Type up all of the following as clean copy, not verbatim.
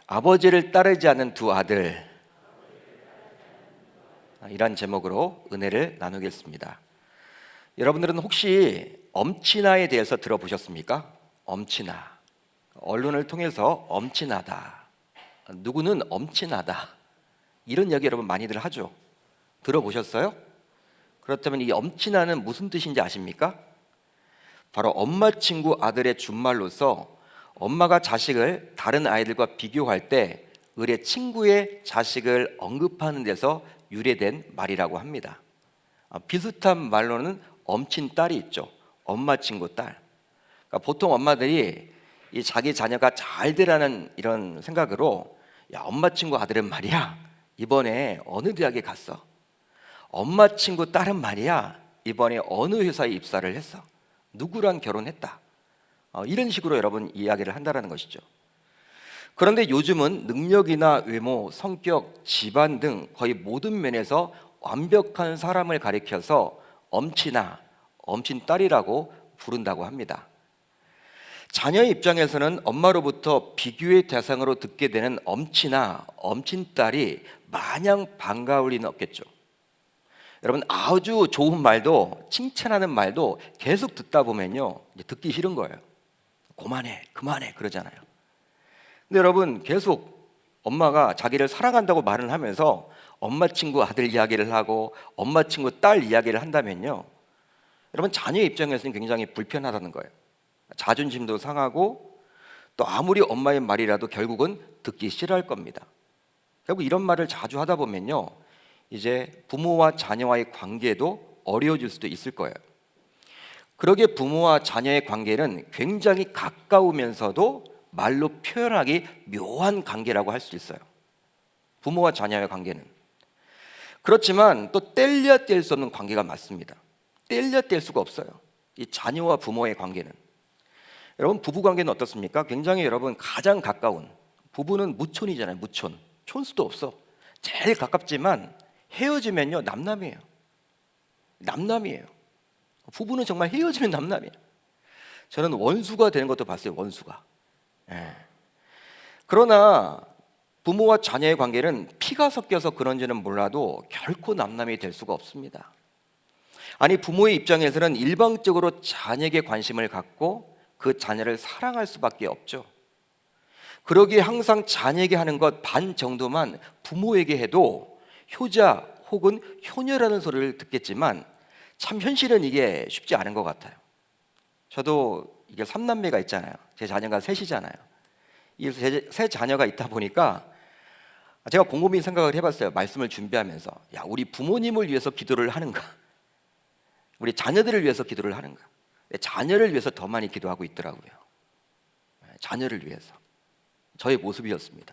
아버지를 따르지 않는 두 아들, 이란 제목으로 은혜를 나누겠습니다. 여러분들은 혹시 엄친아에 대해서 들어보셨습니까? 엄친아. 언론을 통해서 엄친아다, 누구는 엄친아다, 이런 이야기 여러분 많이들 하죠. 들어보셨어요? 그렇다면 이 엄친아는 무슨 뜻인지 아십니까? 바로 엄마 친구 아들의 준말로서 엄마가 자식을 다른 아이들과 비교할 때 을의 친구의 자식을 언급하는 데서 유래된 말이라고 합니다. 비슷한 말로는 엄친딸이 있죠. 엄마 친구 딸. 그러니까 보통 엄마들이 이 자기 자녀가 잘 되라는 이런 생각으로, 야, 엄마 친구 아들은 말이야 이번에 어느 대학에 갔어. 엄마 친구 딸은 말이야 이번에 어느 회사에 입사를 했어. 누구랑 결혼했다. 이런 식으로 여러분 이야기를 한다는 것이죠. 그런데 요즘은 능력이나 외모, 성격, 집안 등 거의 모든 면에서 완벽한 사람을 가리켜서 엄친아, 엄친딸이라고 부른다고 합니다. 자녀의 입장에서는 엄마로부터 비교의 대상으로 듣게 되는 엄친아, 엄친딸이 마냥 반가울 리는 없겠죠. 여러분, 아주 좋은 말도, 칭찬하는 말도 계속 듣다 보면요, 이제 듣기 싫은 거예요. 그만해, 그만해 그러잖아요. 근데 여러분, 계속 엄마가 자기를 사랑한다고 말을 하면서 엄마 친구 아들 이야기를 하고 엄마 친구 딸 이야기를 한다면요, 여러분, 자녀의 입장에서는 굉장히 불편하다는 거예요. 자존심도 상하고 또 아무리 엄마의 말이라도 결국은 듣기 싫어할 겁니다. 결국 이런 말을 자주 하다 보면요, 이제 부모와 자녀와의 관계도 어려워질 수도 있을 거예요. 그러게 부모와 자녀의 관계는 굉장히 가까우면서도 말로 표현하기 묘한 관계라고 할 수 있어요. 부모와 자녀의 관계는. 그렇지만 또 뗄래야 뗄 수 없는 관계가 맞습니다. 뗄래야 뗄 수가 없어요. 이 자녀와 부모의 관계는. 여러분, 부부 관계는 어떻습니까? 굉장히 여러분 가장 가까운, 부부는 무촌이잖아요. 무촌. 촌수도 없어. 제일 가깝지만 헤어지면요, 남남이에요. 남남이에요. 부부는 정말 헤어지면 남남이에요. 저는 원수가 되는 것도 봤어요. 원수가. 그러나 부모와 자녀의 관계는 피가 섞여서 그런지는 몰라도 결코 남남이 될 수가 없습니다. 아니, 부모의 입장에서는 일방적으로 자녀에게 관심을 갖고 그 자녀를 사랑할 수밖에 없죠. 그러기에 항상 자녀에게 하는 것 반 정도만 부모에게 해도 효자 혹은 효녀라는 소리를 듣겠지만 참 현실은 이게 쉽지 않은 것 같아요. 저도 이게 3남매가 있잖아요. 제 자녀가 셋이잖아요. 이 세 자녀가 있다 보니까 제가 곰곰이 생각을 해봤어요. 말씀을 준비하면서, 야, 우리 부모님을 위해서 기도를 하는가, 우리 자녀들을 위해서 기도를 하는가. 자녀를 위해서 더 많이 기도하고 있더라고요. 자녀를 위해서. 저의 모습이었습니다.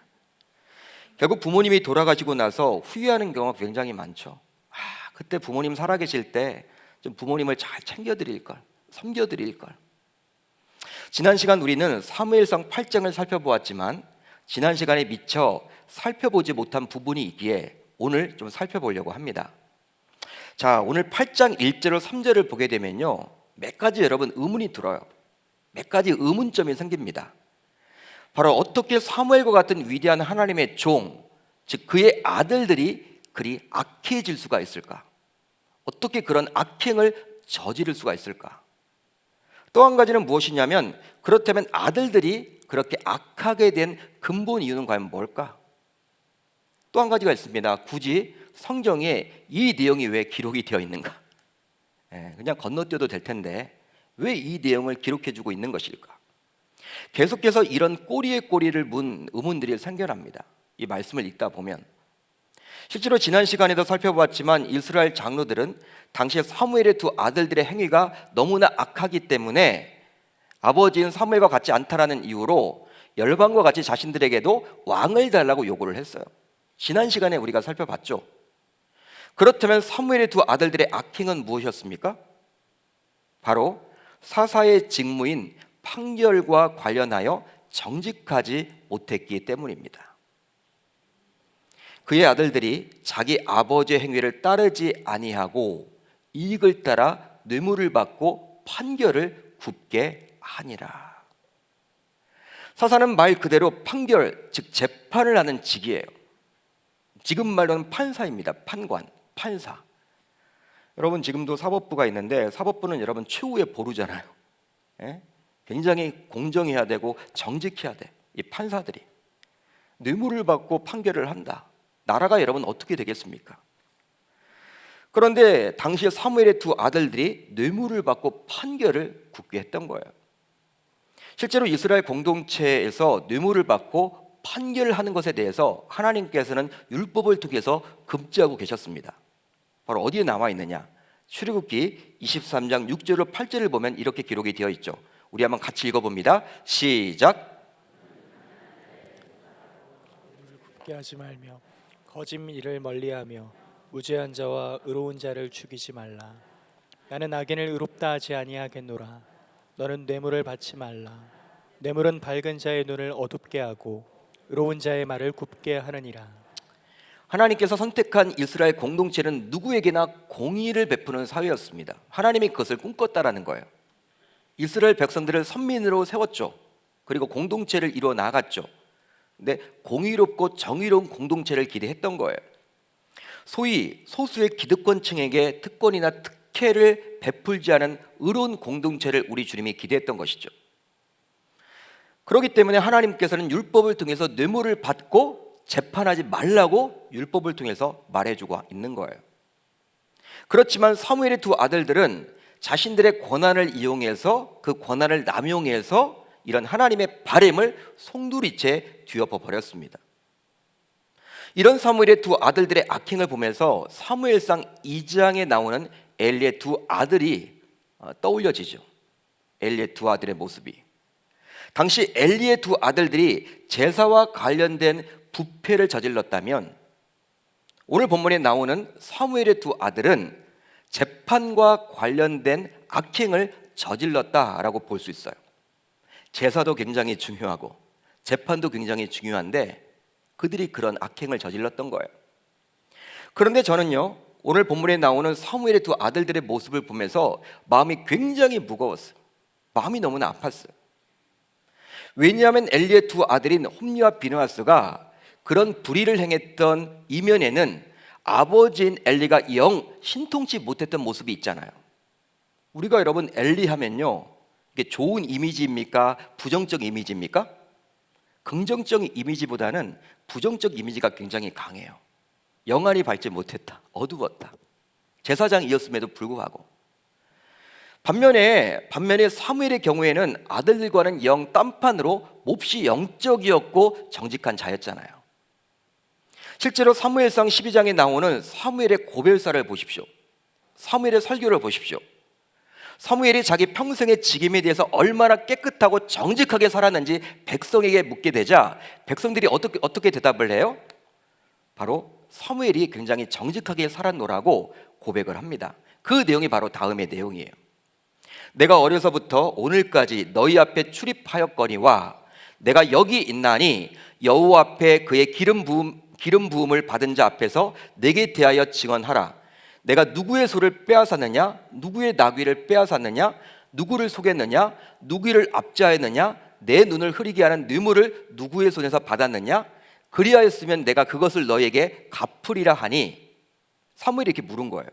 결국 부모님이 돌아가시고 나서 후회하는 경우가 굉장히 많죠. 그때 부모님 살아계실 때 좀 부모님을 잘 챙겨드릴 걸, 섬겨드릴 걸. 지난 시간 우리는 사무엘상 8장을 살펴보았지만 지난 시간에 미처 살펴보지 못한 부분이 있기에 오늘 좀 살펴보려고 합니다. 자, 오늘 8장 1절로 3절을 보게 되면요, 몇 가지 여러분 의문이 들어요. 몇 가지 의문점이 생깁니다. 바로 어떻게 사무엘과 같은 위대한 하나님의 종, 즉 그의 아들들이 그리 악해질 수가 있을까? 어떻게 그런 악행을 저지를 수가 있을까? 또 한 가지는 무엇이냐면, 그렇다면 아들들이 그렇게 악하게 된 근본 이유는 과연 뭘까? 또 한 가지가 있습니다. 굳이 성경에 이 내용이 왜 기록이 되어 있는가? 그냥 건너뛰어도 될 텐데 왜 이 내용을 기록해주고 있는 것일까? 계속해서 이런 꼬리에 꼬리를 문 의문들이 생겨납니다. 이 말씀을 읽다 보면. 실제로 지난 시간에도 살펴보았지만 이스라엘 장로들은 당시 사무엘의 두 아들들의 행위가 너무나 악하기 때문에 아버지인 사무엘과 같지 않다라는 이유로 열방과 같이 자신들에게도 왕을 달라고 요구를 했어요. 지난 시간에 우리가 살펴봤죠. 그렇다면 사무엘의 두 아들들의 악행은 무엇이었습니까? 바로 사사의 직무인 판결과 관련하여 정직하지 못했기 때문입니다. 그의 아들들이 자기 아버지의 행위를 따르지 아니하고 이익을 따라 뇌물을 받고 판결을 굽게 하니라. 사사는 말 그대로 판결, 즉 재판을 하는 직이에요. 지금 말로는 판사입니다. 판관, 판사. 여러분 지금도 사법부가 있는데 사법부는 여러분 최후의 보루잖아요. 예? 굉장히 공정해야 되고 정직해야 돼. 이 판사들이 뇌물을 받고 판결을 한다. 나라가 여러분 어떻게 되겠습니까? 그런데 당시에 사무엘의 두 아들들이 뇌물을 받고 판결을 굳게 했던 거예요. 실제로 이스라엘 공동체에서 뇌물을 받고 판결하는 것에 대해서 하나님께서는 율법을 통해서 금지하고 계셨습니다. 바로 어디에 나와 있느냐? 출애굽기 23장 6절로 8절을 보면 이렇게 기록이 되어 있죠. 우리 한번 같이 읽어봅니다. 시작. 굽게 하지 말며 거짓 일을 멀리하며 무죄한 자와 의로운 자를 죽이지 말라. 나는 악인을 의롭다 하지 아니하겠노라. 너는 뇌물을 받지 말라. 뇌물은 밝은 자의 눈을 어둡게 하고 의로운 자의 말을 굽게 하느니라. 하나님께서 선택한 이스라엘 공동체는 누구에게나 공의를 베푸는 사회였습니다. 하나님이 그것을 꿈꿨다라는 거예요. 이스라엘 백성들을 선민으로 세웠죠. 그리고 공동체를 이루어 나갔죠. 근데 공의롭고 정의로운 공동체를 기대했던 거예요. 소위 소수의 기득권층에게 특권이나 특혜를 베풀지 않은 의로운 공동체를 우리 주님이 기대했던 것이죠. 그렇기 때문에 하나님께서는 율법을 통해서 뇌물을 받고 재판하지 말라고 율법을 통해서 말해주고 있는 거예요. 그렇지만 사무엘의 두 아들들은 자신들의 권한을 이용해서 그 권한을 남용해서 이런 하나님의 바램을 송두리째 뒤엎어 버렸습니다. 이런 사무엘의 두 아들들의 악행을 보면서 사무엘상 2장에 나오는 엘리의 두 아들이 떠올려지죠. 엘리의 두 아들의 모습이. 당시 엘리의 두 아들들이 제사와 관련된 부패를 저질렀다면 오늘 본문에 나오는 사무엘의 두 아들은 재판과 관련된 악행을 저질렀다라고 볼 수 있어요. 제사도 굉장히 중요하고 재판도 굉장히 중요한데 그들이 그런 악행을 저질렀던 거예요. 그런데 저는요, 오늘 본문에 나오는 사무엘의 두 아들들의 모습을 보면서 마음이 굉장히 무거웠어요. 마음이 너무나 아팠어요. 왜냐하면 엘리의 두 아들인 홈리와 비느하스가 그런 불의를 행했던 이면에는 아버지인 엘리가 영 신통치 못했던 모습이 있잖아요. 우리가 여러분 엘리 하면요, 이게 좋은 이미지입니까? 부정적 이미지입니까? 긍정적 이미지보다는 부정적 이미지가 굉장히 강해요. 영안이 밝지 못했다, 어두웠다, 제사장이었음에도 불구하고. 반면에 사무엘의 경우에는 아들들과는 영 딴판으로 몹시 영적이었고 정직한 자였잖아요. 실제로 사무엘상 12장에 나오는 사무엘의 고별사를 보십시오. 사무엘의 설교를 보십시오. 사무엘이 자기 평생의 직임에 대해서 얼마나 깨끗하고 정직하게 살았는지 백성에게 묻게 되자 백성들이 어떻게 대답을 해요? 바로 사무엘이 굉장히 정직하게 살았노라고 고백을 합니다. 그 내용이 바로 다음의 내용이에요. 내가 어려서부터 오늘까지 너희 앞에 출입하였거니와 내가 여기 있나니 여호와 앞에 그의 기름 부음을 받은 자 앞에서 내게 대하여 증언하라. 내가 누구의 소를 빼앗았느냐? 누구의 나귀를 빼앗았느냐? 누구를 속였느냐? 누구를 압제하였느냐? 내 눈을 흐리게 하는 뇌물을 누구의 손에서 받았느냐? 그리하였으면 내가 그것을 너에게 갚으리라 하니. 사무엘이 이렇게 물은 거예요.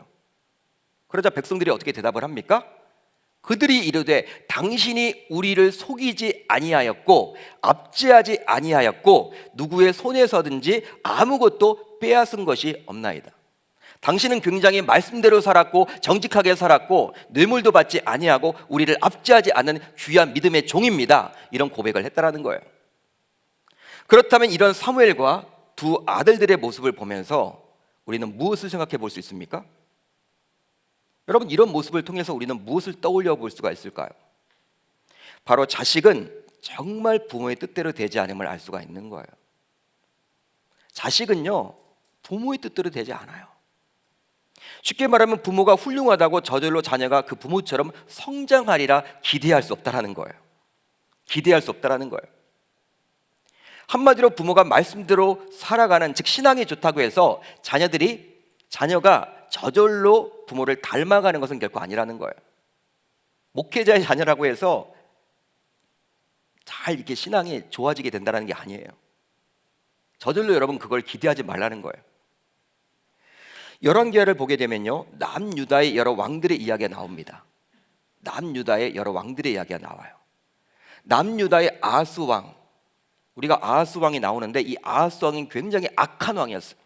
그러자 백성들이 어떻게 대답을 합니까? 그들이 이르되 당신이 우리를 속이지 아니하였고 압제하지 아니하였고 누구의 손에서든지 아무것도 빼앗은 것이 없나이다. 당신은 굉장히 말씀대로 살았고 정직하게 살았고 뇌물도 받지 아니하고 우리를 압제하지 않는 귀한 믿음의 종입니다. 이런 고백을 했다라는 거예요. 그렇다면 이런 사무엘과 두 아들들의 모습을 보면서 우리는 무엇을 생각해 볼 수 있습니까? 여러분, 이런 모습을 통해서 우리는 무엇을 떠올려 볼 수가 있을까요? 바로 자식은 정말 부모의 뜻대로 되지 않음을 알 수가 있는 거예요. 자식은요, 부모의 뜻대로 되지 않아요. 쉽게 말하면 부모가 훌륭하다고 저절로 자녀가 그 부모처럼 성장하리라 기대할 수 없다라는 거예요. 기대할 수 없다라는 거예요. 한마디로 부모가 말씀대로 살아가는, 즉 신앙이 좋다고 해서 자녀가 저절로 부모를 닮아가는 것은 결코 아니라는 거예요. 목회자의 자녀라고 해서 잘 이렇게 신앙이 좋아지게 된다는 게 아니에요. 저절로 여러분 그걸 기대하지 말라는 거예요. 열왕기하를 보게 되면요, 남유다의 여러 왕들의 이야기가 나옵니다. 남유다의 여러 왕들의 이야기가 나와요. 남유다의 아하스 왕, 우리가 아하스 왕이 나오는데 이 아하스 왕이 굉장히 악한 왕이었어요.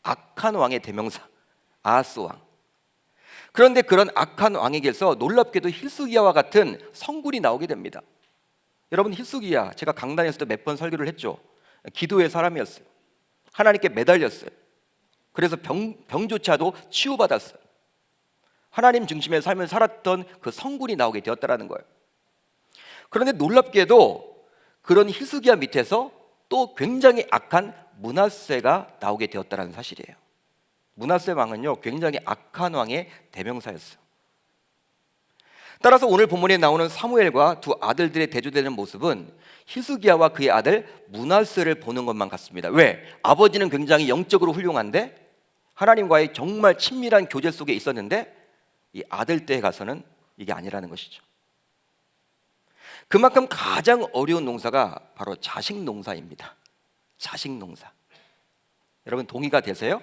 악한 왕의 대명사 아하스 왕. 그런데 그런 악한 왕에게서 놀랍게도 hil스기야와 같은 성군이 나오게 됩니다. 여러분, hil스기야 제가 강단에서도 몇 번 설교를 했죠. 기도의 사람이었어요. 하나님께 매달렸어요. 그래서 병조차도 치유받았어요. 하나님 중심의 삶을 살았던 그 성군이 나오게 되었다라는 거예요. 그런데 놀랍게도 그런 hil스기야 밑에서 또 굉장히 악한 므낫세가 나오게 되었다는 사실이에요. 므낫세 왕은요, 굉장히 악한 왕의 대명사였어요. 따라서 오늘 본문에 나오는 사무엘과 두 아들들의 대조되는 모습은 hil스기야와 그의 아들 므낫세를 보는 것만 같습니다. 왜? 아버지는 굉장히 영적으로 훌륭한데 하나님과의 정말 친밀한 교제 속에 있었는데 이 아들 때에 가서는 이게 아니라는 것이죠. 그만큼 가장 어려운 농사가 바로 자식 농사입니다. 자식 농사. 여러분 동의가 되세요?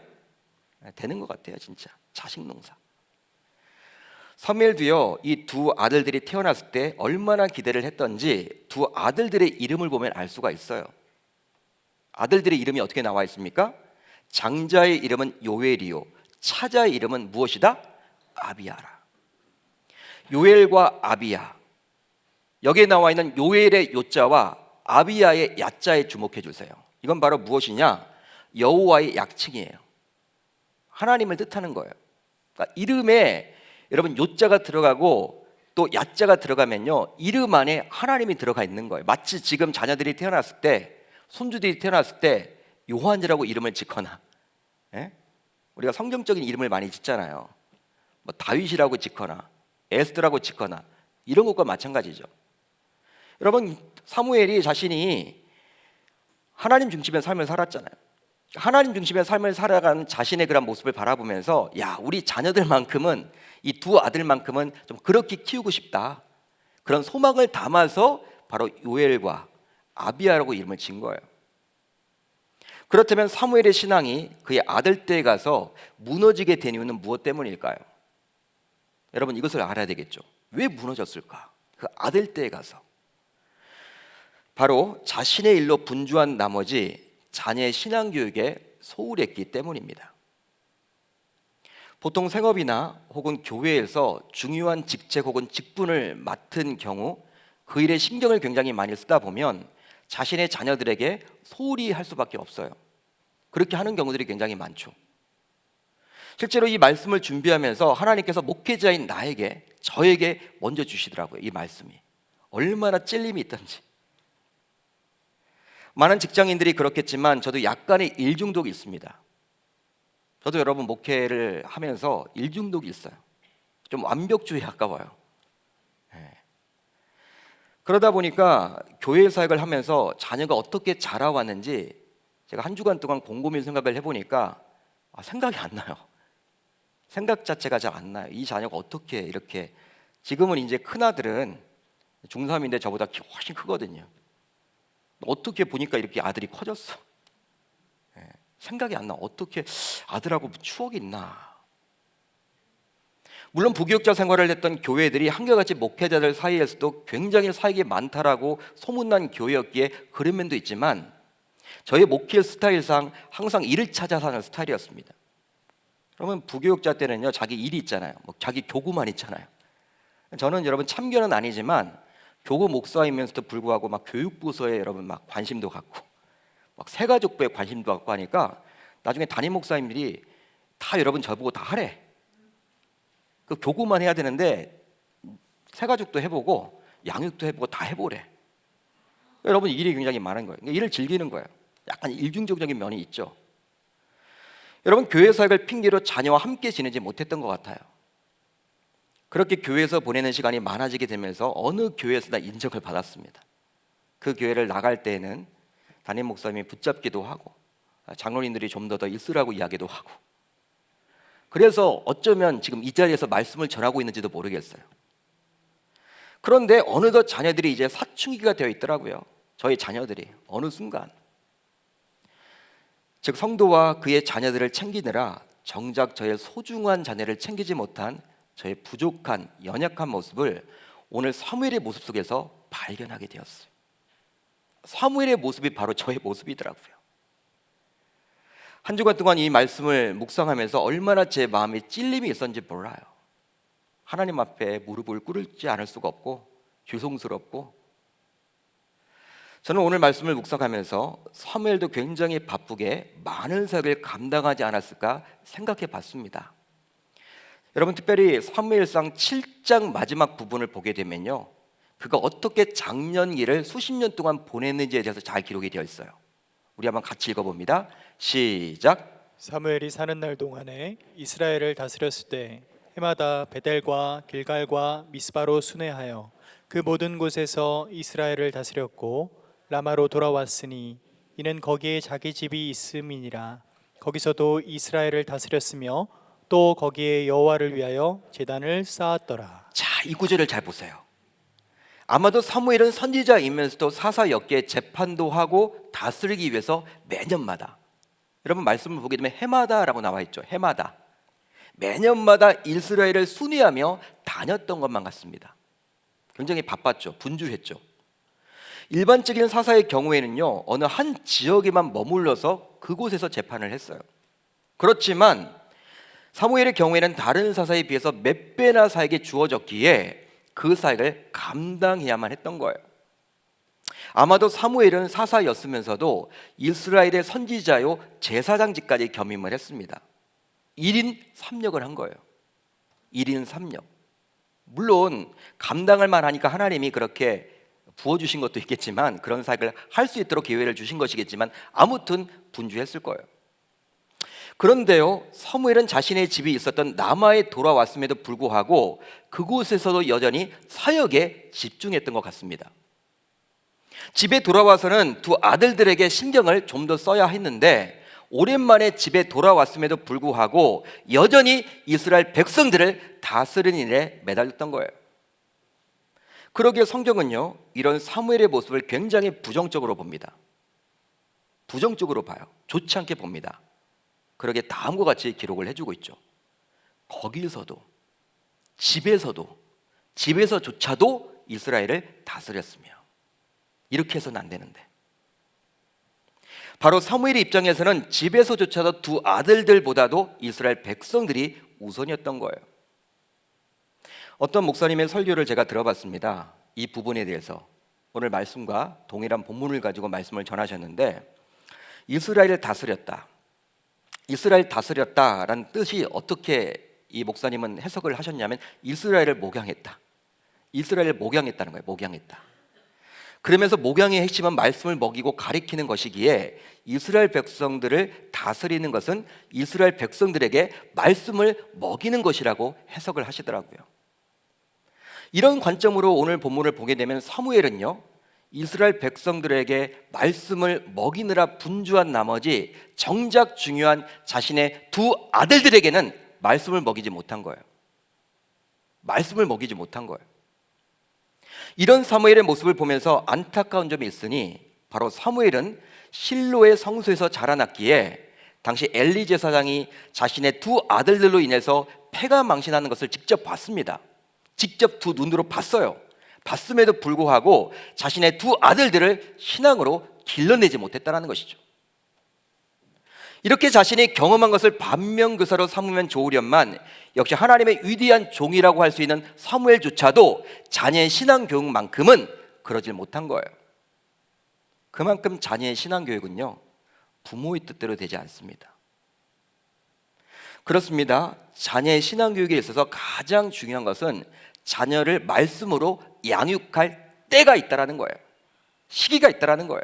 되는 것 같아요. 진짜 자식 농사. 사무엘도요, 이 두 아들들이 태어났을 때 얼마나 기대를 했던지 두 아들들의 이름을 보면 알 수가 있어요. 아들들의 이름이 어떻게 나와 있습니까? 장자의 이름은 요엘이요, 차자의 이름은 무엇이다? 아비야라. 요엘과 아비야. 여기에 나와 있는 요엘의 요자와 아비야의 야자에 주목해 주세요. 이건 바로 무엇이냐? 여호와의 약칭이에요. 하나님을 뜻하는 거예요. 그러니까 이름에 여러분 요자가 들어가고 또 야자가 들어가면요, 이름 안에 하나님이 들어가 있는 거예요. 마치 지금 자녀들이 태어났을 때, 손주들이 태어났을 때 요한이라고 이름을 짓거나, 우리가 성경적인 이름을 많이 짓잖아요. 뭐 다윗이라고 짓거나 에스더라고 짓거나 이런 것과 마찬가지죠. 여러분, 사무엘이 자신이 하나님 중심의 삶을 살았잖아요. 하나님 중심의 삶을 살아가는 자신의 그런 모습을 바라보면서, 야, 우리 자녀들만큼은, 이 두 아들만큼은 좀 그렇게 키우고 싶다, 그런 소망을 담아서 바로 요엘과 아비야라고 이름을 지은 거예요. 그렇다면 사무엘의 신앙이 그의 아들 때에 가서 무너지게 된 이유는 무엇 때문일까요? 여러분, 이것을 알아야 되겠죠. 왜 무너졌을까? 그 아들 때에 가서 바로 자신의 일로 분주한 나머지 자녀의 신앙교육에 소홀했기 때문입니다. 보통 생업이나 혹은 교회에서 중요한 직책 혹은 직분을 맡은 경우 그 일에 신경을 굉장히 많이 쓰다 보면 자신의 자녀들에게 소홀히 할 수밖에 없어요. 그렇게 하는 경우들이 굉장히 많죠. 실제로 이 말씀을 준비하면서 하나님께서 목회자인 나에게, 저에게 먼저 주시더라고요. 이 말씀이 얼마나 찔림이 있던지. 많은 직장인들이 그렇겠지만 저도 약간의 일 중독이 있습니다. 저도 여러분 목회를 하면서 일 중독이 있어요. 좀 완벽주의에 가까워요. 그러다 보니까 교회 사역을 하면서 자녀가 어떻게 자라왔는지 제가 한 주간 동안 곰곰이 생각을 해보니까 생각이 안 나요. 생각 자체가 잘 안 나요. 이 자녀가 어떻게 이렇게, 지금은 이제 큰아들은 중3인데 저보다 키 훨씬 크거든요. 어떻게 보니까 이렇게 아들이 커졌어. 생각이 안 나. 어떻게 아들하고 추억이 있나. 물론 부교육자 생활을 했던 교회들이 한결같이 목회자들 사이에서도 굉장히 사역이 많다라고 소문난 교회였기에 그런 면도 있지만 저의 목회 스타일상 항상 일을 찾아 사는 스타일이었습니다. 그러면 부교육자 때는요, 자기 일이 있잖아요. 자기 교구만 있잖아요. 저는 여러분 참견은 아니지만 교구 목사이면서도 불구하고 막 교육부서에 여러분 막 관심도 갖고 막 새가족부에 관심도 갖고 하니까 나중에 담임 목사님들이 다 여러분 저보고 다 하래. 그 교구만 해야 되는데 새가족도 해보고 양육도 해보고 다 해보래. 여러분 일이 굉장히 많은 거예요. 일을 즐기는 거예요. 약간 일중독적인 면이 있죠. 여러분 교회 사역을 핑계로 자녀와 함께 지내지 못했던 것 같아요. 그렇게 교회에서 보내는 시간이 많아지게 되면서 어느 교회에서나 인정을 받았습니다. 그 교회를 나갈 때에는 담임 목사님이 붙잡기도 하고 장로님들이 좀 더 있으라고 이야기도 하고, 그래서 어쩌면 지금 이 자리에서 말씀을 전하고 있는지도 모르겠어요. 그런데 어느덧 자녀들이 이제 사춘기가 되어 있더라고요. 저희 자녀들이 어느 순간, 즉 성도와 그의 자녀들을 챙기느라 정작 저의 소중한 자녀를 챙기지 못한 저의 부족한 연약한 모습을 오늘 사무엘의 모습 속에서 발견하게 되었어요. 사무엘의 모습이 바로 저의 모습이더라고요. 한 주간 동안 이 말씀을 묵상하면서 얼마나 제 마음에 찔림이 있었는지 몰라요. 하나님 앞에 무릎을 꿇지 않을 수가 없고 죄송스럽고, 저는 오늘 말씀을 묵상하면서 사무엘도 굉장히 바쁘게 많은 사역을 감당하지 않았을까 생각해 봤습니다. 여러분, 특별히 사무엘상 7장 마지막 부분을 보게 되면요, 그가 어떻게 장년기를 수십 년 동안 보냈는지에 대해서 잘 기록이 되어 있어요. 우리 한번 같이 읽어봅니다. 시작. 사무엘이 사는 날 동안에 이스라엘을 다스렸을 때 해마다 베델과 길갈과 미스바로 순회하여 그 모든 곳에서 이스라엘을 다스렸고 라마로 돌아왔으니 이는 거기에 자기 집이 있음이니라. 거기서도 이스라엘을 다스렸으며 또 거기에 여호와를 위하여 제단을 쌓았더라. 자, 이 구절을 잘 보세요. 아마도 사무엘은 선지자이면서도 사사역계 재판도 하고 다스리기 위해서 매년마다, 여러분 말씀을 보게 되면 해마다라고 나와 있죠. 해마다, 매년마다 이스라엘을 순회하며 다녔던 것만 같습니다. 굉장히 바빴죠. 분주했죠. 일반적인 사사의 경우에는요, 어느 한 지역에만 머물러서 그곳에서 재판을 했어요. 그렇지만 사무엘의 경우에는 다른 사사에 비해서 몇 배나 사에게 주어졌기에 그 사역을 감당해야만 했던 거예요. 아마도 사무엘은 사사였으면서도 이스라엘의 선지자요 제사장직까지 겸임을 했습니다. 1인 3역을 한 거예요. 1인 3역. 물론 감당할 만하니까 하나님이 그렇게 부어주신 것도 있겠지만, 그런 사역을 할 수 있도록 기회를 주신 것이겠지만, 아무튼 분주했을 거예요. 그런데요, 사무엘은 자신의 집이 있었던 라마에 돌아왔음에도 불구하고 그곳에서도 여전히 사역에 집중했던 것 같습니다. 집에 돌아와서는 두 아들들에게 신경을 좀 더 써야 했는데, 오랜만에 집에 돌아왔음에도 불구하고 여전히 이스라엘 백성들을 다스리는 일에 매달렸던 거예요. 그러기에 성경은요, 이런 사무엘의 모습을 굉장히 부정적으로 봅니다. 부정적으로 봐요. 좋지 않게 봅니다. 그러게 다음과 같이 기록을 해주고 있죠. 거기서도, 집에서조차도 이스라엘을 다스렸으며, 이렇게 해서는 안 되는데, 바로 사무엘의 입장에서는 집에서조차도 두 아들들보다도 이스라엘 백성들이 우선이었던 거예요. 어떤 목사님의 설교를 제가 들어봤습니다. 이 부분에 대해서 오늘 말씀과 동일한 본문을 가지고 말씀을 전하셨는데, 이스라엘을 다스렸다, 이스라엘 다스렸다라는 뜻이 어떻게 이 목사님은 해석을 하셨냐면, 이스라엘을 목양했다, 이스라엘을 목양했다는 거예요. 목양했다. 그러면서 목양의 핵심은 말씀을 먹이고 가리키는 것이기에 이스라엘 백성들을 다스리는 것은 이스라엘 백성들에게 말씀을 먹이는 것이라고 해석을 하시더라고요. 이런 관점으로 오늘 본문을 보게 되면 사무엘은요, 이스라엘 백성들에게 말씀을 먹이느라 분주한 나머지 정작 중요한 자신의 두 아들들에게는 말씀을 먹이지 못한 거예요. 말씀을 먹이지 못한 거예요. 이런 사무엘의 모습을 보면서 안타까운 점이 있으니, 바로 사무엘은 실로의 성소에서 자라났기에 당시 엘리 제사장이 자신의 두 아들들로 인해서 패가 망신하는 것을 직접 봤습니다. 직접 두 눈으로 봤어요. 봤음에도 불구하고 자신의 두 아들들을 신앙으로 길러내지 못했다는 것이죠. 이렇게 자신이 경험한 것을 반면교사로 삼으면 좋으련만, 역시 하나님의 위대한 종이라고 할 수 있는 사무엘조차도 자녀의 신앙교육만큼은 그러질 못한 거예요. 그만큼 자녀의 신앙교육은요, 부모의 뜻대로 되지 않습니다. 그렇습니다. 자녀의 신앙교육에 있어서 가장 중요한 것은 자녀를 말씀으로 양육할 때가 있다라는 거예요. 시기가 있다라는 거예요.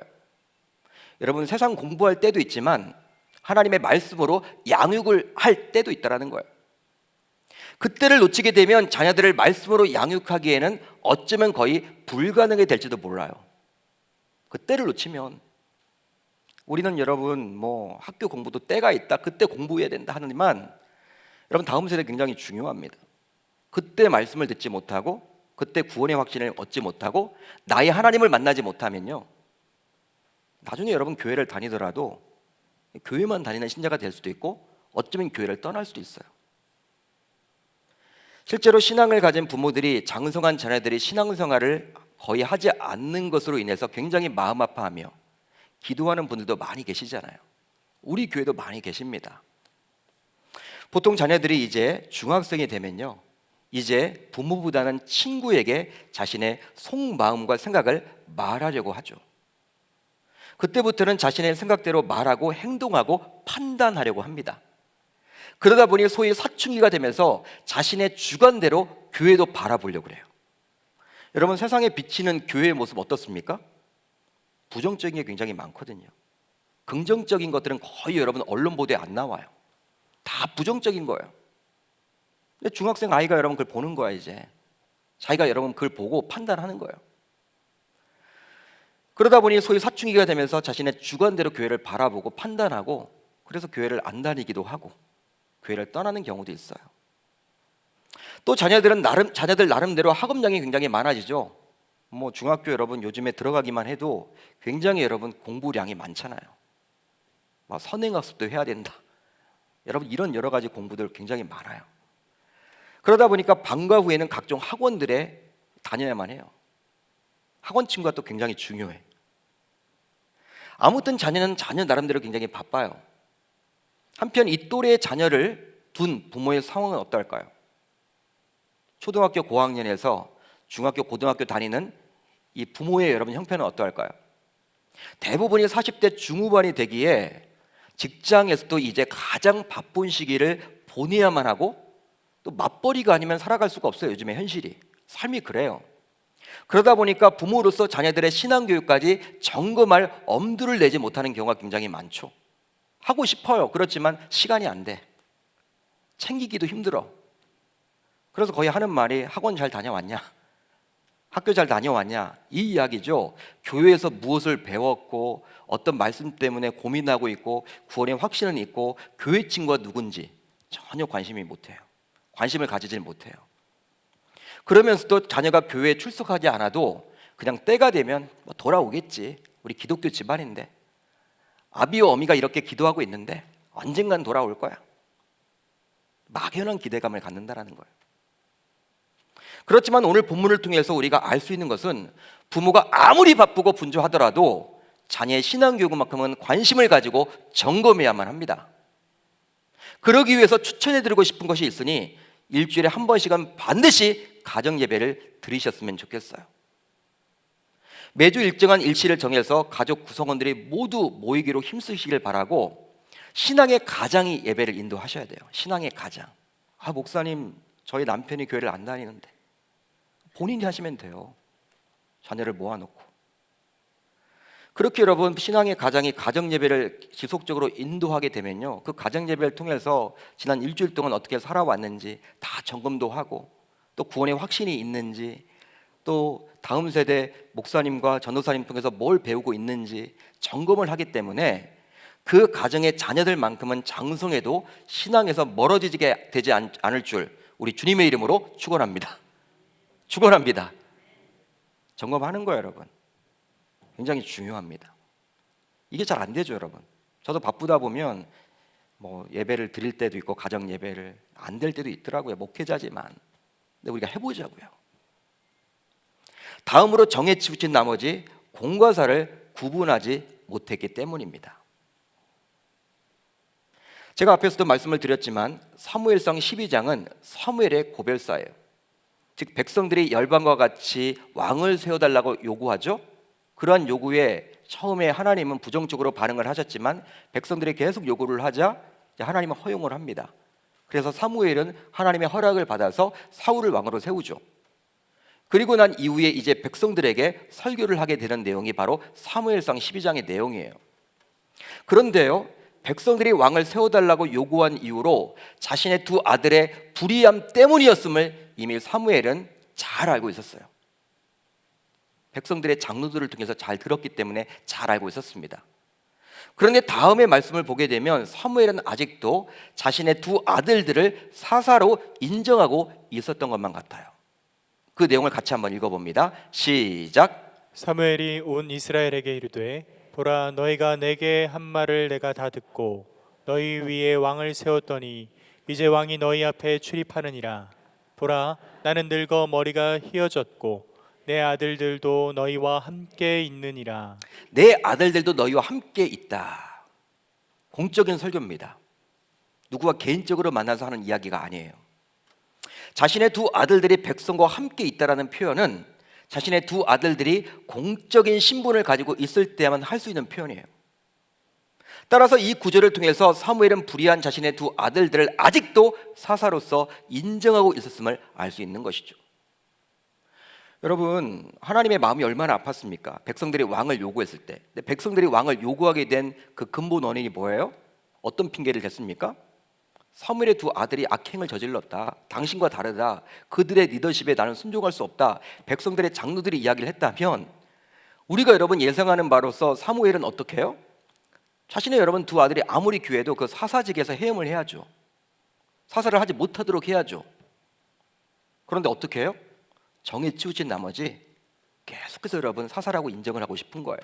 여러분, 세상 공부할 때도 있지만 하나님의 말씀으로 양육을 할 때도 있다라는 거예요. 그때를 놓치게 되면 자녀들을 말씀으로 양육하기에는 어쩌면 거의 불가능이 될지도 몰라요. 그때를 놓치면, 우리는 여러분 학교 공부도 때가 있다, 그때 공부해야 된다 하지만, 여러분 다음 세대 굉장히 중요합니다. 그때 말씀을 듣지 못하고 그때 구원의 확신을 얻지 못하고 나의 하나님을 만나지 못하면요, 나중에 여러분 교회를 다니더라도 교회만 다니는 신자가 될 수도 있고 어쩌면 교회를 떠날 수도 있어요. 실제로 신앙을 가진 부모들이 장성한 자녀들이 신앙생활을 거의 하지 않는 것으로 인해서 굉장히 마음 아파하며 기도하는 분들도 많이 계시잖아요. 우리 교회도 많이 계십니다. 보통 자녀들이 이제 중학생이 되면요, 이제 부모보다는 친구에게 자신의 속마음과 생각을 말하려고 하죠. 그때부터는 자신의 생각대로 말하고 행동하고 판단하려고 합니다. 그러다 보니 소위 사춘기가 되면서 자신의 주관대로 교회도 바라보려고 그래요. 여러분, 세상에 비치는 교회의 모습 어떻습니까? 부정적인 게 굉장히 많거든요. 긍정적인 것들은 거의 여러분 언론 보도에 안 나와요. 다 부정적인 거예요. 근데 중학생 아이가 여러분 그걸 보는 거야. 이제 자기가 여러분 그걸 보고 판단하는 거예요. 그러다 보니 소위 사춘기가 되면서 자신의 주관대로 교회를 바라보고 판단하고, 그래서 교회를 안 다니기도 하고 교회를 떠나는 경우도 있어요. 또 자녀들 나름대로 학업량이 굉장히 많아지죠. 뭐 중학교 여러분 요즘에 들어가기만 해도 굉장히 여러분 공부량이 많잖아요. 막 선행학습도 해야 된다. 여러분 이런 여러 가지 공부들 굉장히 많아요. 그러다 보니까 방과 후에는 각종 학원들에 다녀야만 해요. 학원 친구가 또 굉장히 중요해. 아무튼 자녀는 자녀 나름대로 굉장히 바빠요. 한편 이 또래의 자녀를 둔 부모의 상황은 어떨까요? 초등학교 고학년에서 중학교 고등학교 다니는 이 부모의 여러분 형편은 어떠할까요? 대부분이 40대 중후반이 되기에 직장에서도 이제 가장 바쁜 시기를 보내야만 하고, 또 맞벌이가 아니면 살아갈 수가 없어요. 요즘의 현실이, 삶이 그래요. 그러다 보니까 부모로서 자녀들의 신앙교육까지 점검할 엄두를 내지 못하는 경우가 굉장히 많죠. 하고 싶어요. 그렇지만 시간이 안 돼. 챙기기도 힘들어. 그래서 거의 하는 말이 학원 잘 다녀왔냐? 학교 잘 다녀왔냐? 이 이야기죠. 교회에서 무엇을 배웠고 어떤 말씀 때문에 고민하고 있고 구원의 확신은 있고 교회 친구가 누군지 전혀 관심이 못해요. 관심을 가지질 못해요. 그러면서도 자녀가 교회에 출석하지 않아도 그냥 때가 되면 뭐 돌아오겠지. 우리 기독교 집안인데, 아비와 어미가 이렇게 기도하고 있는데 언젠간 돌아올 거야. 막연한 기대감을 갖는다라는 거예요. 그렇지만 오늘 본문을 통해서 우리가 알 수 있는 것은 부모가 아무리 바쁘고 분주하더라도 자녀의 신앙교육만큼은 관심을 가지고 점검해야만 합니다. 그러기 위해서 추천해드리고 싶은 것이 있으니 일주일에 한 번씩은 반드시 가정예배를 드리셨으면 좋겠어요. 매주 일정한 일시를 정해서 가족 구성원들이 모두 모이기로 힘쓰시길 바라고, 신앙의 가장이 예배를 인도하셔야 돼요. 신앙의 가장. 목사님 저희 남편이 교회를 안 다니는데. 본인이 하시면 돼요. 자녀를 모아놓고. 그렇게 여러분 신앙의 가장이 가정예배를 지속적으로 인도하게 되면요, 그 가정예배를 통해서 지난 일주일 동안 어떻게 살아왔는지 다 점검도 하고, 또 구원의 확신이 있는지, 또 다음 세대 목사님과 전도사님 통해서 뭘 배우고 있는지 점검을 하기 때문에 그 가정의 자녀들만큼은 장성해도 신앙에서 멀어지게 되지 않을 줄 우리 주님의 이름으로 축원합니다. 축원합니다. 점검하는 거예요, 여러분. 굉장히 중요합니다. 이게 잘 안 되죠, 여러분. 저도 바쁘다 보면 뭐 예배를 드릴 때도 있고 가정 예배를 안 될 때도 있더라고요. 목회자지만. 근데 우리가 해보자고요. 다음으로 정에 치우친 나머지 공과 사를 구분하지 못했기 때문입니다. 제가 앞에서도 말씀을 드렸지만 사무엘상 12장은 사무엘의 고별사예요. 즉 백성들이 열방과 같이 왕을 세워달라고 요구하죠. 그러한 요구에 처음에 하나님은 부정적으로 반응을 하셨지만 백성들이 계속 요구를 하자 하나님은 허용을 합니다. 그래서 사무엘은 하나님의 허락을 받아서 사울을 왕으로 세우죠. 그리고 난 이후에 이제 백성들에게 설교를 하게 되는 내용이 바로 사무엘상 12장의 내용이에요. 그런데요, 백성들이 왕을 세워달라고 요구한 이유로 자신의 두 아들의 불의함 때문이었음을 이미 사무엘은 잘 알고 있었어요. 백성들의 장로들을 통해서 잘 들었기 때문에 잘 알고 있었습니다. 그런데 다음의 말씀을 보게 되면 사무엘은 아직도 자신의 두 아들들을 사사로 인정하고 있었던 것만 같아요. 그 내용을 같이 한번 읽어봅니다. 시작. 사무엘이 온 이스라엘에게 이르되 보라 너희가 내게 한 말을 내가 다 듣고 너희 위에 왕을 세웠더니 이제 왕이 너희 앞에 출입하느니라. 보라 나는 늙어 머리가 휘어졌고 내 아들들도 너희와 함께 있느니라. 내 아들들도 너희와 함께 있다. 공적인 설교입니다. 누구와 개인적으로 만나서 하는 이야기가 아니에요. 자신의 두 아들들이 백성과 함께 있다라는 표현은 자신의 두 아들들이 공적인 신분을 가지고 있을 때만 할 수 있는 표현이에요. 따라서 이 구절을 통해서 사무엘은 불의한 자신의 두 아들들을 아직도 사사로서 인정하고 있었음을 알 수 있는 것이죠. 여러분, 하나님의 마음이 얼마나 아팠습니까? 백성들이 왕을 요구했을 때. 근데 백성들이 왕을 요구하게 된 그 근본 원인이 뭐예요? 어떤 핑계를 댔습니까? 사무엘의 두 아들이 악행을 저질렀다. 당신과 다르다. 그들의 리더십에 나는 순종할 수 없다. 백성들의 장로들이 이야기를 했다면 우리가 여러분 예상하는 바로서 사무엘은 어떻게 해요? 자신의 여러분 두 아들이 아무리 귀해도 그 사사직에서 해임을 해야죠. 사사를 하지 못하도록 해야죠. 그런데 어떻게 해요? 정에 치우친 나머지 계속해서 여러분 사사라고 인정을 하고 싶은 거예요.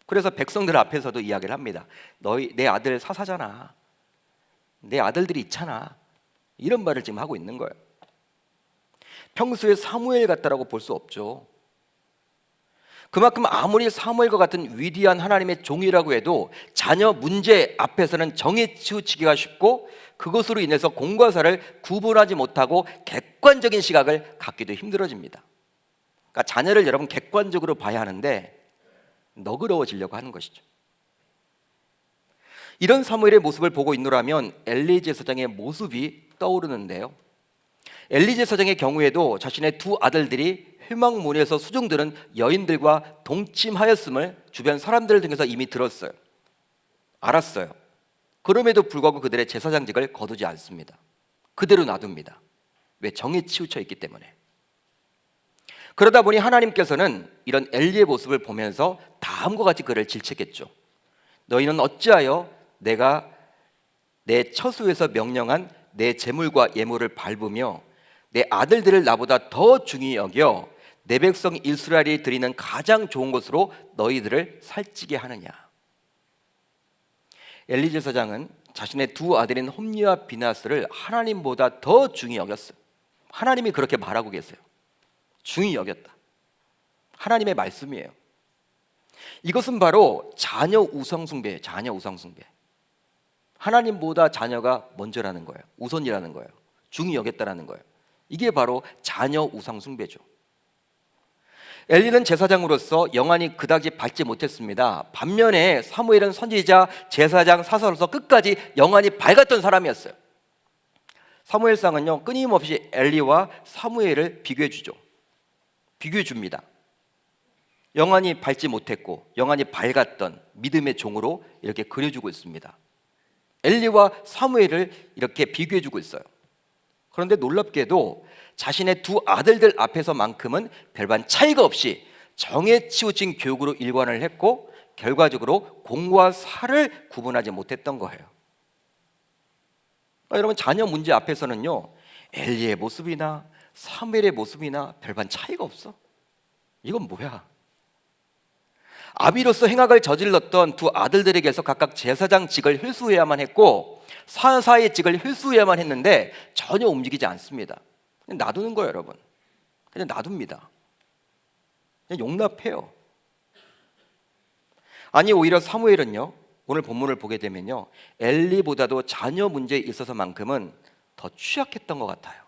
그래서 백성들 앞에서도 이야기를 합니다. 너희 내 아들 사사잖아. 내 아들들이 있잖아. 이런 말을 지금 하고 있는 거예요. 평소에 사무엘 같다라고 볼 수 없죠. 그만큼 아무리 사무엘과 같은 위대한 하나님의 종이라고 해도 자녀 문제 앞에서는 정에 치우치기가 쉽고 그것으로 인해서 공과 사를 구분하지 못하고 객관적인 시각을 갖기도 힘들어집니다. 그러니까 자녀를 여러분 객관적으로 봐야 하는데 너그러워지려고 하는 것이죠. 이런 사무엘의 모습을 보고 있노라면 엘리 제사장의 모습이 떠오르는데요. 엘리 제사장의 경우에도 자신의 두 아들들이 회막문에서 수종드는 여인들과 동침하였음을 주변 사람들 등에서 이미 들었어요. 알았어요. 그럼에도 불구하고 그들의 제사장직을 거두지 않습니다. 그대로 놔둡니다. 왜? 정에 치우쳐 있기 때문에. 그러다 보니 하나님께서는 이런 엘리의 모습을 보면서 다음과 같이 그를 질책했죠. 너희는 어찌하여 내가 내 처소에서 명령한 내 제물과 예물을 밟으며 내 아들들을 나보다 더 중히 여겨 내 백성 이스라엘이 드리는 가장 좋은 것으로 너희들을 살찌게 하느냐. 엘리 제사장은 자신의 두 아들인 홈리와 비나스를 하나님보다 더 중히 여겼어요. 하나님이 그렇게 말하고 계세요. 중히 여겼다. 하나님의 말씀이에요. 이것은 바로 자녀 우상 숭배예요. 자녀 우상 숭배. 하나님보다 자녀가 먼저라는 거예요. 우선이라는 거예요. 중히 여겼다라는 거예요. 이게 바로 자녀 우상 숭배죠. 엘리는 제사장으로서 영안이 그다지 밝지 못했습니다. 반면에 사무엘은 선지자, 제사장, 사사로서 끝까지 영안이 밝았던 사람이었어요. 사무엘상은요 끊임없이 엘리와 사무엘을 비교해 주죠. 비교해 줍니다. 영안이 밝지 못했고 영안이 밝았던 믿음의 종으로 이렇게 그려주고 있습니다. 엘리와 사무엘을 이렇게 비교해 주고 있어요. 그런데 놀랍게도 자신의 두 아들들 앞에서만큼은 별반 차이가 없이 정에 치우친 교육으로 일관을 했고 결과적으로 공과 사를 구분하지 못했던 거예요. 여러분 자녀 문제 앞에서는요 엘리의 모습이나 사무엘의 모습이나 별반 차이가 없어. 이건 뭐야? 아비로서 행악을 저질렀던 두 아들들에게서 각각 제사장직을 회수해야만 했고 사사의 직을 회수해야만 했는데 전혀 움직이지 않습니다. 그냥 놔두는 거예요, 여러분. 그냥 놔둡니다. 그냥 용납해요. 아니 오히려 사무엘은요 오늘 본문을 보게 되면요 엘리보다도 자녀 문제에 있어서만큼은 더 취약했던 것 같아요.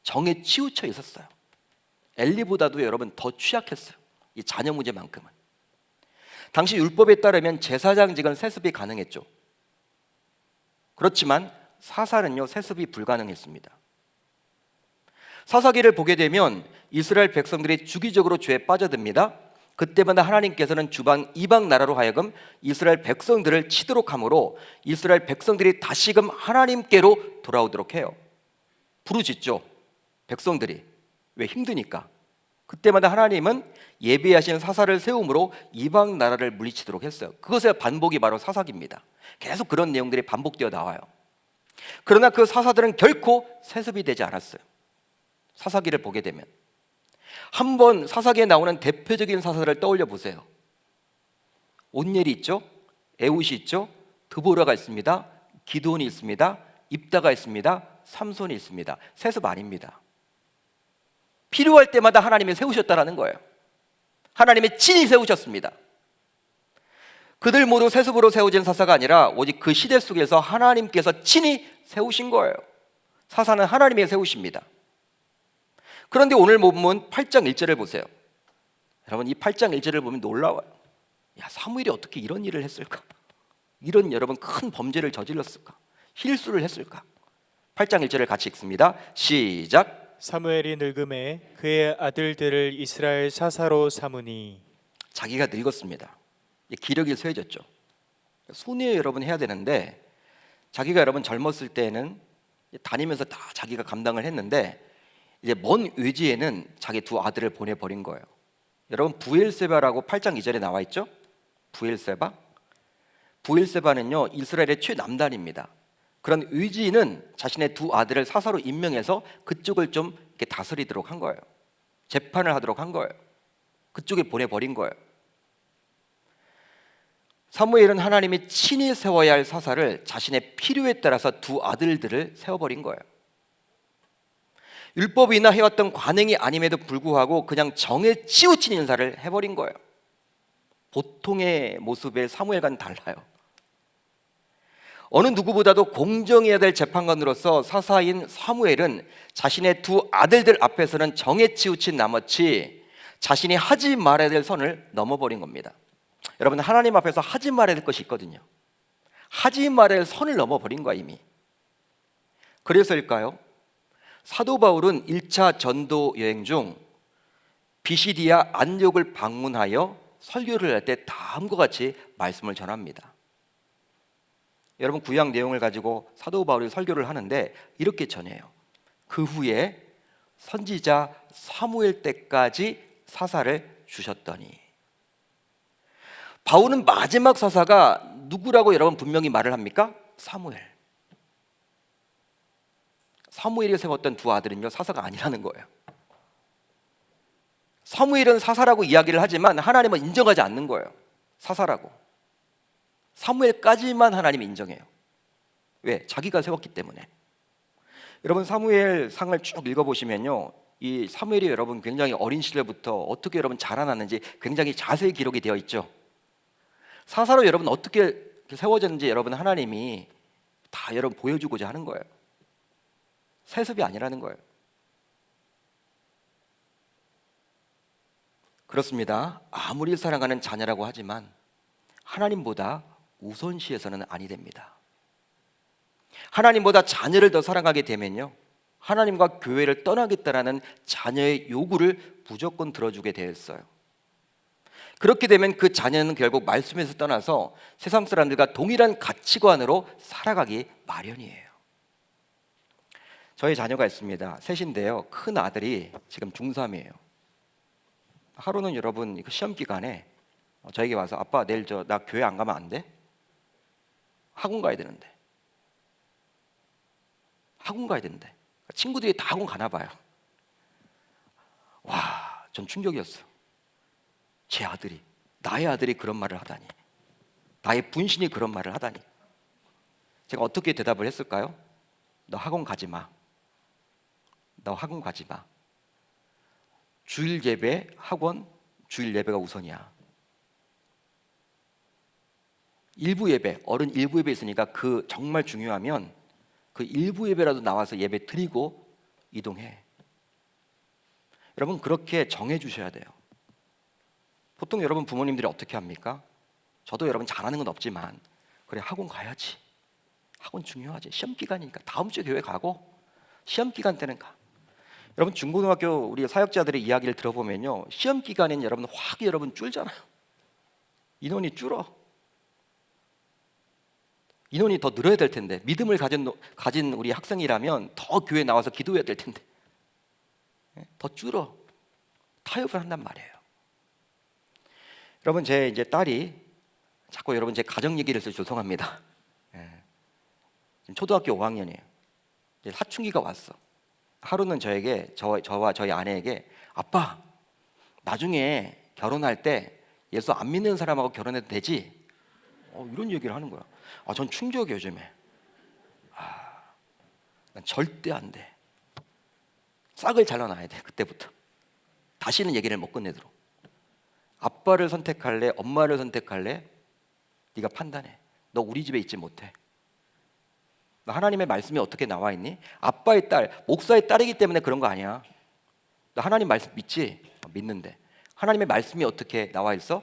정에 치우쳐 있었어요. 엘리보다도 여러분 더 취약했어요. 이 자녀 문제만큼은. 당시 율법에 따르면 제사장직은 세습이 가능했죠. 그렇지만 사사는요 세습이 불가능했습니다. 사사기를 보게 되면 이스라엘 백성들이 주기적으로 죄에 빠져듭니다. 그때마다 하나님께서는 이방 나라로 하여금 이스라엘 백성들을 치도록 하므로 이스라엘 백성들이 다시금 하나님께로 돌아오도록 해요. 부르짖죠. 백성들이. 왜? 힘드니까. 그때마다 하나님은 예비하신 사사를 세움으로 이방 나라를 물리치도록 했어요. 그것의 반복이 바로 사사기입니다. 계속 그런 내용들이 반복되어 나와요. 그러나 그 사사들은 결코 세습이 되지 않았어요. 사사기를 보게 되면. 한번 사사기에 나오는 대표적인 사사를 떠올려 보세요. 온니엘이 있죠, 에훗이 있죠, 드보라가 있습니다, 기드온이 있습니다, 입다가 있습니다, 삼손이 있습니다. 세습 아닙니다. 필요할 때마다 하나님이 세우셨다라는 거예요. 하나님의 친히 세우셨습니다. 그들 모두 세습으로 세워진 사사가 아니라 오직 그 시대 속에서 하나님께서 친히 세우신 거예요. 사사는 하나님이 세우십니다. 그런데 오늘 본문 8장 1절을 보세요. 여러분, 이 8장 1절을 보면 놀라워요. 야, 사무엘이 어떻게 이런 일을 했을까? 이런 여러분 큰 범죄를 저질렀을까? 실수를 했을까? 8장 1절을 같이 읽습니다. 시작. 사무엘이 늙음에 그의 아들들을 이스라엘 사사로 삼으니. 자기가 늙었습니다. 기력이 쇠해졌죠. 손해 여러분 해야 되는데, 자기가 여러분 젊었을 때는 다니면서 다 자기가 감당을 했는데, 이제 먼 외지에는 자기 두 아들을 보내버린 거예요. 여러분, 부엘세바라고 8장 2절에 나와 있죠? 부엘세바? 부엘세바는요, 이스라엘의 최남단입니다. 그런 의지인은 자신의 두 아들을 사사로 임명해서 그쪽을 좀 이렇게 다스리도록 한 거예요. 재판을 하도록 한 거예요. 그쪽에 보내버린 거예요. 사무엘은 하나님이 친히 세워야 할 사사를 자신의 필요에 따라서 두 아들들을 세워버린 거예요. 율법이나 해왔던 관행이 아님에도 불구하고 그냥 정에 치우친 인사를 해버린 거예요. 보통의 모습의 사무엘과는 달라요. 어느 누구보다도 공정해야 될 재판관으로서 사사인 사무엘은 자신의 두 아들들 앞에서는 정에 치우친 나머지 자신이 하지 말아야 될 선을 넘어버린 겁니다. 여러분, 하나님 앞에서 하지 말아야 될 것이 있거든요. 하지 말아야 할 선을 넘어버린 거야, 이미. 그래서일까요? 사도 바울은 1차 전도 여행 중 비시디아 안디옥을 방문하여 설교를 할 때 다음과 같이 말씀을 전합니다. 여러분, 구약 내용을 가지고 사도 바울이 설교를 하는데 이렇게 전해요. 그 후에 선지자 사무엘 때까지 사사를 주셨더니. 바울은 마지막 사사가 누구라고 여러분 분명히 말을 합니까? 사무엘. 사무엘이 세웠던 두 아들은요, 사사가 아니라는 거예요. 사무엘은 사사라고 이야기를 하지만 하나님은 인정하지 않는 거예요. 사사라고. 사무엘까지만 하나님이 인정해요. 왜? 자기가 세웠기 때문에. 여러분, 사무엘 상을 쭉 읽어보시면요, 이 사무엘이 여러분 굉장히 어린 시절부터 어떻게 여러분 자라났는지 굉장히 자세히 기록이 되어 있죠. 사사로 여러분 어떻게 세워졌는지 여러분 하나님이 다 여러분 보여주고자 하는 거예요. 세습이 아니라는 거예요. 그렇습니다. 아무리 사랑하는 자녀라고 하지만 하나님보다 우선시해서는 아니 됩니다. 하나님보다 자녀를 더 사랑하게 되면요, 하나님과 교회를 떠나겠다라는 자녀의 요구를 무조건 들어주게 되었어요. 그렇게 되면 그 자녀는 결국 말씀에서 떠나서 세상 사람들과 동일한 가치관으로 살아가기 마련이에요. 저희 자녀가 있습니다. 셋인데요, 큰 아들이 지금 중3이에요. 하루는 여러분 시험 기간에 저에게 와서, 아빠 내일 나 교회 안 가면 안 돼? 학원 가야 되는데. 학원 가야 되는데. 친구들이 다 학원 가나 봐요. 와, 전 충격이었어요. 제 아들이, 나의 아들이 그런 말을 하다니, 나의 분신이 그런 말을 하다니. 제가 어떻게 대답을 했을까요? 너 학원 가지 마. 너 학원 가지 마. 주일 예배, 학원, 주일 예배가 우선이야. 일부 예배, 어른 일부 예배 있으니까 그 정말 중요하면 그 일부 예배라도 나와서 예배 드리고 이동해. 여러분, 그렇게 정해 주셔야 돼요. 보통 여러분 부모님들이 어떻게 합니까? 저도 여러분 잘하는 건 없지만, 그래 학원 가야지. 학원 중요하지. 시험 기간이니까 다음 주에 교회 가고 시험 기간 때는 가. 여러분, 중고등학교 우리 사역자들의 이야기를 들어보면요, 시험 기간에는 여러분 확 여러분 줄잖아요. 인원이 줄어. 인원이 더 늘어야 될 텐데, 믿음을 가진 우리 학생이라면 더 교회 나와서 기도해야 될 텐데 더 줄어. 타협을 한단 말이에요. 여러분, 제 이제 딸이 자꾸 여러분 제 가정 얘기를 해서 죄송합니다. 지금 초등학교 5학년이에요. 이제 사춘기가 왔어. 하루는 저와 저희 아내에게 아빠 나중에 결혼할 때 예수 안 믿는 사람하고 결혼해도 되지? 이런 얘기를 하는 거야. 전 충격이에요 요즘에. 난 절대 안 돼. 싹을 잘라놔야 돼 그때부터. 다시는 얘기를 못 꺼내도록. 아빠를 선택할래? 엄마를 선택할래? 네가 판단해. 너 우리 집에 있지 못해. 너 하나님의 말씀이 어떻게 나와 있니? 아빠의 딸, 목사의 딸이기 때문에 그런 거 아니야. 너 하나님 말씀 믿지? 믿는데 하나님의 말씀이 어떻게 나와 있어?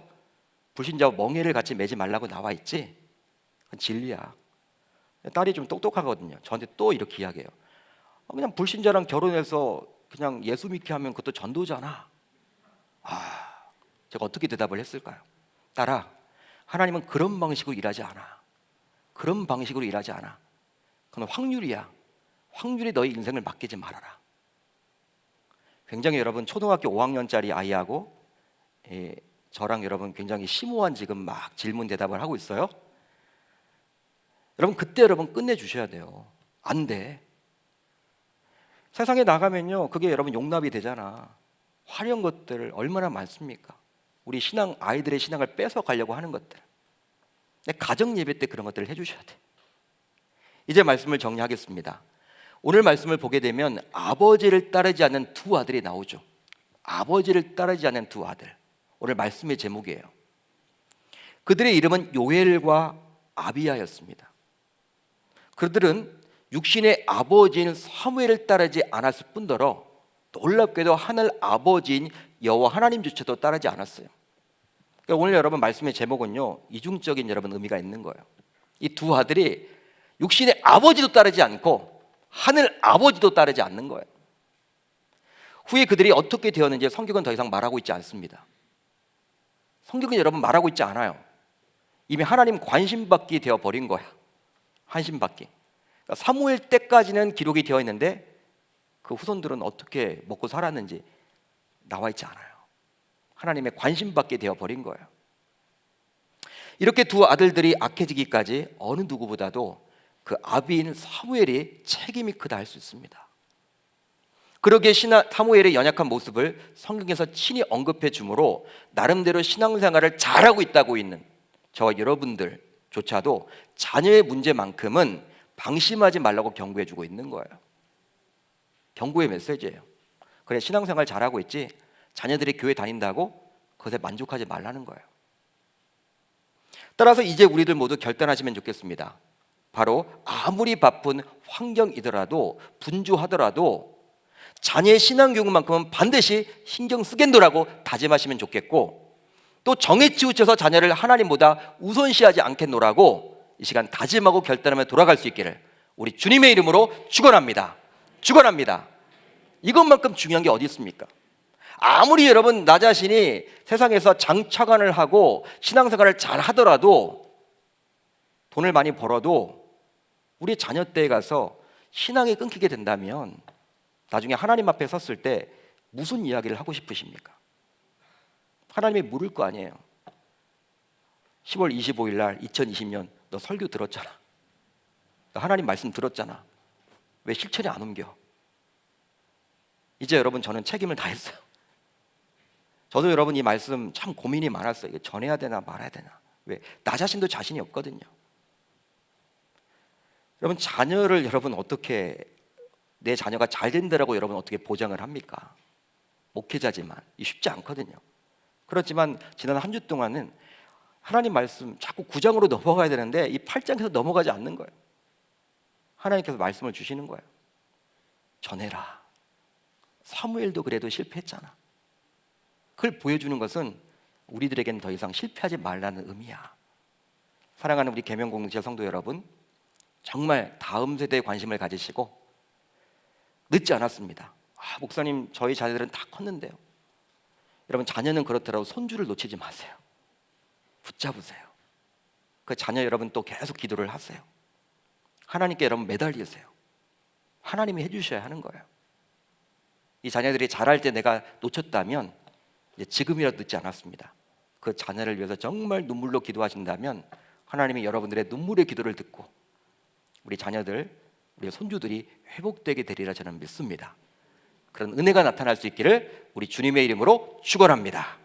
불신자와 멍에를 같이 매지 말라고 나와 있지? 그건 진리야. 딸이 좀 똑똑하거든요. 저한테 또 이렇게 이야기해요. 그냥 불신자랑 결혼해서 그냥 예수 믿게 하면 그것도 전도잖아. 제가 어떻게 대답을 했을까요? 딸아, 하나님은 그런 방식으로 일하지 않아. 그런 방식으로 일하지 않아. 그건 확률이야. 확률이 너희 인생을 맡기지 말아라. 굉장히 여러분 초등학교 5학년짜리 아이하고 저랑 여러분 굉장히 심오한 지금 막 질문 대답을 하고 있어요. 여러분 그때 여러분 끝내주셔야 돼요. 안 돼. 세상에 나가면요 그게 여러분 용납이 되잖아. 화려한 것들 얼마나 많습니까? 우리 신앙 아이들의 신앙을 뺏어 가려고 하는 것들. 가정 예배 때 그런 것들을 해주셔야 돼. 이제 말씀을 정리하겠습니다. 오늘 말씀을 보게 되면 아버지를 따르지 않는 두 아들이 나오죠. 아버지를 따르지 않는 두 아들. 오늘 말씀의 제목이에요. 그들의 이름은 요엘과 아비야였습니다. 그들은 육신의 아버지인 사무엘을 따르지 않았을 뿐더러 놀랍게도 하늘 아버지인 여호와 하나님조차도 따르지 않았어요. 그러니까 오늘 여러분 말씀의 제목은요 이중적인 여러분 의미가 있는 거예요. 이 두 아들이 육신의 아버지도 따르지 않고 하늘 아버지도 따르지 않는 거예요. 후에 그들이 어떻게 되었는지 성경은 더 이상 말하고 있지 않습니다. 성경은 여러분 말하고 있지 않아요. 이미 하나님 관심받기 되어 버린 거야. 관심받기. 그러니까 사무엘 때까지는 기록이 되어 있는데 그 후손들은 어떻게 먹고 살았는지 나와 있지 않아요. 하나님의 관심받게 되어 버린 거예요. 이렇게 두 아들들이 악해지기까지 어느 누구보다도 그 아비인 사무엘이 책임이 크다 할 수 있습니다. 그러기에 사무엘의 연약한 모습을 성경에서 친히 언급해 주므로 나름대로 신앙생활을 잘하고 있다고 있는 저와 여러분들조차도 자녀의 문제만큼은 방심하지 말라고 경고해 주고 있는 거예요. 경고의 메시지예요. 그래 신앙생활 잘하고 있지 자녀들이 교회 다닌다고 그것에 만족하지 말라는 거예요. 따라서 이제 우리들 모두 결단하시면 좋겠습니다. 바로 아무리 바쁜 환경이더라도 분주하더라도 자녀의 신앙 교육만큼은 반드시 신경 쓰겠노라고 다짐하시면 좋겠고 또 정에 치우쳐서 자녀를 하나님보다 우선시하지 않겠노라고 이 시간 다짐하고 결단하며 돌아갈 수 있기를 우리 주님의 이름으로 축원합니다. 축원합니다. 이것만큼 중요한 게 어디 있습니까? 아무리 여러분 나 자신이 세상에서 장차관을 하고 신앙생활을 잘 하더라도 돈을 많이 벌어도 우리 자녀 때에 가서 신앙이 끊기게 된다면 나중에 하나님 앞에 섰을 때 무슨 이야기를 하고 싶으십니까? 하나님이 물을 거 아니에요. 10월 25일 날 2020년 너 설교 들었잖아. 너 하나님 말씀 들었잖아. 왜 실천이 안 옮겨? 이제 여러분 저는 책임을 다했어요. 저도 여러분 이 말씀 참 고민이 많았어요. 이거 전해야 되나 말아야 되나. 왜? 나 자신도 자신이 없거든요. 여러분 자녀를 여러분 어떻게 내 자녀가 잘 된다라고 여러분 어떻게 보장을 합니까? 목회자지만 쉽지 않거든요. 그렇지만 지난 한 주 동안은 하나님 말씀 자꾸 9장으로 넘어가야 되는데 이 8장에서 넘어가지 않는 거예요. 하나님께서 말씀을 주시는 거예요. 전해라. 사무엘도 그래도 실패했잖아. 그걸 보여주는 것은 우리들에게는 더 이상 실패하지 말라는 의미야. 사랑하는 우리 계명공동체 성도 여러분, 정말 다음 세대에 관심을 가지시고 늦지 않았습니다. 목사님 저희 자녀들은 다 컸는데요. 여러분 자녀는 그렇더라도 손주를 놓치지 마세요. 붙잡으세요. 그 자녀 여러분 또 계속 기도를 하세요. 하나님께 여러분 매달리세요. 하나님이 해주셔야 하는 거예요. 이 자녀들이 자랄 때 내가 놓쳤다면 이제 지금이라도 늦지 않았습니다. 그 자녀를 위해서 정말 눈물로 기도하신다면 하나님이 여러분들의 눈물의 기도를 듣고 우리 자녀들, 우리 손주들이 회복되게 되리라 저는 믿습니다. 그런 은혜가 나타날 수 있기를 우리 주님의 이름으로 축원합니다.